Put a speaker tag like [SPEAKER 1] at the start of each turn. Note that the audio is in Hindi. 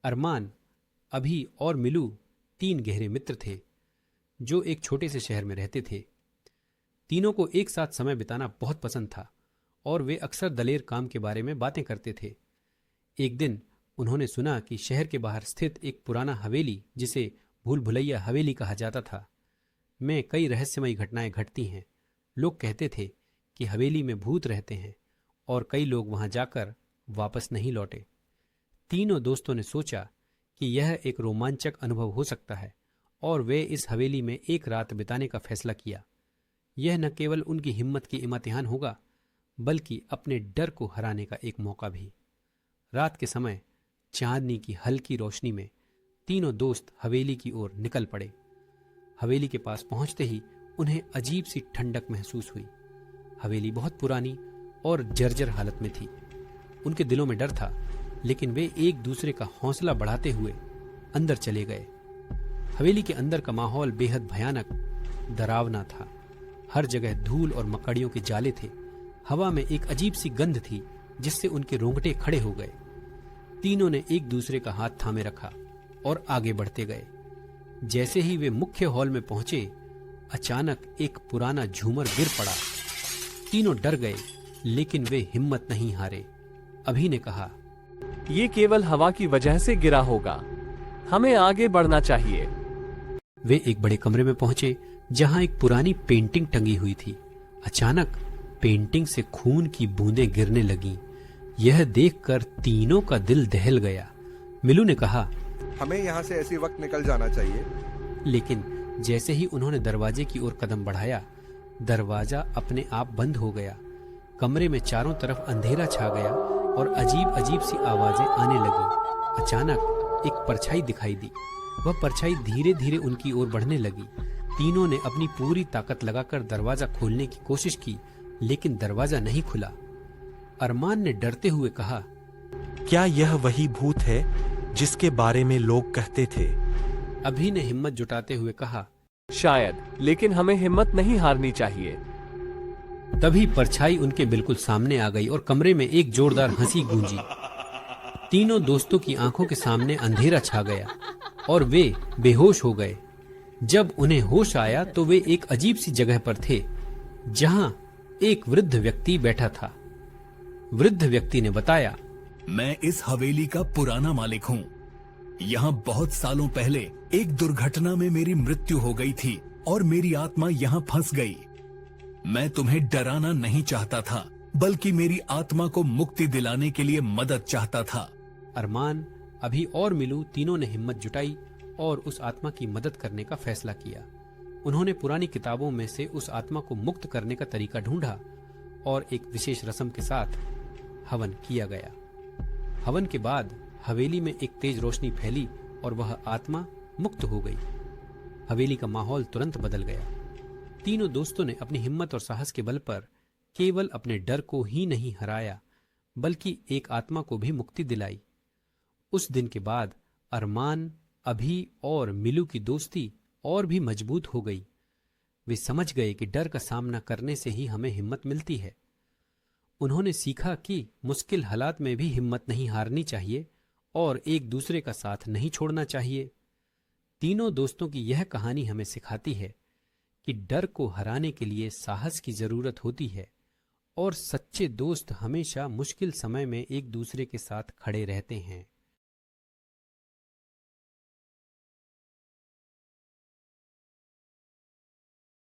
[SPEAKER 1] अरमान, अभी और मिलू 3 गहरे मित्र थे जो एक छोटे से शहर में रहते थे। तीनों को एक साथ समय बिताना बहुत पसंद था और वे अक्सर दलेर काम के बारे में बातें करते थे। एक दिन उन्होंने सुना कि शहर के बाहर स्थित एक पुराना हवेली, जिसे भूल भुलैया हवेली कहा जाता था, में कई रहस्यमयी घटनाएं घटती हैं। लोग कहते थे कि हवेली में भूत रहते हैं और कई लोग वहां जाकर वापस नहीं लौटे। तीनों दोस्तों ने सोचा कि यह एक रोमांचक अनुभव हो सकता है और वे इस हवेली में एक रात बिताने का फैसला किया। यह न केवल उनकी हिम्मत की इम्तिहान होगा, बल्कि अपने डर को हराने का एक मौका भी। रात के समय चांदनी की हल्की रोशनी में तीनों दोस्त हवेली की ओर निकल पड़े। हवेली के पास पहुंचते ही उन्हें अजीब सी ठंडक महसूस हुई। हवेली बहुत पुरानी और जर्जर हालत में थी। उनके दिलों में डर था, लेकिन वे एक दूसरे का हौसला बढ़ाते हुए अंदर चले गए। हवेली के अंदर का माहौल बेहद भयानक, डरावना था। हर जगह धूल और मकड़ियों के जाले थे। हवा में एक अजीब सी गंध थी जिससे उनके रोंगटे खड़े हो गए। तीनों ने एक दूसरे का हाथ थामे रखा और आगे बढ़ते गए। जैसे ही वे मुख्य हॉल में पहुंचे, अचानक एक पुराना झूमर गिर पड़ा। तीनों डर गए, लेकिन वे हिम्मत नहीं हारे। अभी ने कहा,
[SPEAKER 2] ये केवल हवा की वजह से गिरा होगा, हमें आगे बढ़ना चाहिए।
[SPEAKER 1] वे एक बड़े कमरे में पहुंचे जहां एक पुरानी पेंटिंग टंगी हुई थी। अचानक पेंटिंग से खून की बूंदें गिरने लगीं। यह देखकर तीनों का दिल दहल गया। मिलू ने कहा,
[SPEAKER 3] हमें यहाँ से ऐसी वक्त निकल जाना चाहिए।
[SPEAKER 1] लेकिन जैसे ही उन्होंने दरवाजे की ओर कदम बढ़ाया, दरवाजा अपने आप बंद हो गया। कमरे में चारों तरफ अंधेरा छा गया और अजीब अजीब सी आवाजें आने लगीं। अचानक एक परछाई दिखाई दी। वह परछाई धीरे धीरे उनकी ओर बढ़ने लगी। तीनों ने अपनी पूरी ताकत लगाकर दरवाजा खोलने की कोशिश की, लेकिन दरवाजा नहीं खुला। अरमान ने डरते हुए कहा,
[SPEAKER 4] क्या यह वही भूत है जिसके बारे में लोग कहते थे?
[SPEAKER 1] अभी ने हिम्मत जुटाते हुए कहा,
[SPEAKER 2] शायद, लेकिन हमें हिम्मत नहीं हारनी चाहिए।
[SPEAKER 1] तभी परछाई उनके बिल्कुल सामने आ गई और कमरे में एक जोरदार हंसी गूंजी। तीनों दोस्तों की आंखों के सामने अंधेरा छा गया और वे बेहोश हो गए। जब उन्हें होश आया तो वे एक अजीब सी जगह पर थे जहां एक वृद्ध व्यक्ति बैठा था। वृद्ध व्यक्ति ने बताया,
[SPEAKER 5] मैं इस हवेली का पुराना मालिक हूँ। यहाँ बहुत सालों पहले एक दुर्घटना में मेरी मृत्यु हो गई थी और मेरी आत्मा यहाँ फंस गई। मैं तुम्हें डराना नहीं चाहता था, बल्कि मेरी आत्मा को मुक्ति दिलाने के लिए मदद चाहता था।
[SPEAKER 1] अरमान, अभी और मिलू तीनों ने हिम्मत जुटाई और उस आत्मा की मदद करने का फैसला किया। उन्होंने पुरानी किताबों में से उस आत्मा को मुक्त करने का तरीका ढूंढा और एक विशेष रस्म के साथ हवन किया गया। हवन के बाद हवेली में एक तेज रोशनी फैली और वह आत्मा मुक्त हो गई। हवेली का माहौल तुरंत बदल गया। तीनों दोस्तों ने अपनी हिम्मत और साहस के बल पर केवल अपने डर को ही नहीं हराया, बल्कि एक आत्मा को भी मुक्ति दिलाई। उस दिन के बाद अरमान, अभी और मिलू की दोस्ती और भी मजबूत हो गई। वे समझ गए कि डर का सामना करने से ही हमें हिम्मत मिलती है। उन्होंने सीखा कि मुश्किल हालात में भी हिम्मत नहीं हारनी चाहिए और एक दूसरे का साथ नहीं छोड़ना चाहिए। तीनों दोस्तों की यह कहानी हमें सिखाती है कि डर को हराने के लिए साहस की जरूरत होती है और सच्चे दोस्त हमेशा मुश्किल समय में एक दूसरे के साथ खड़े रहते हैं।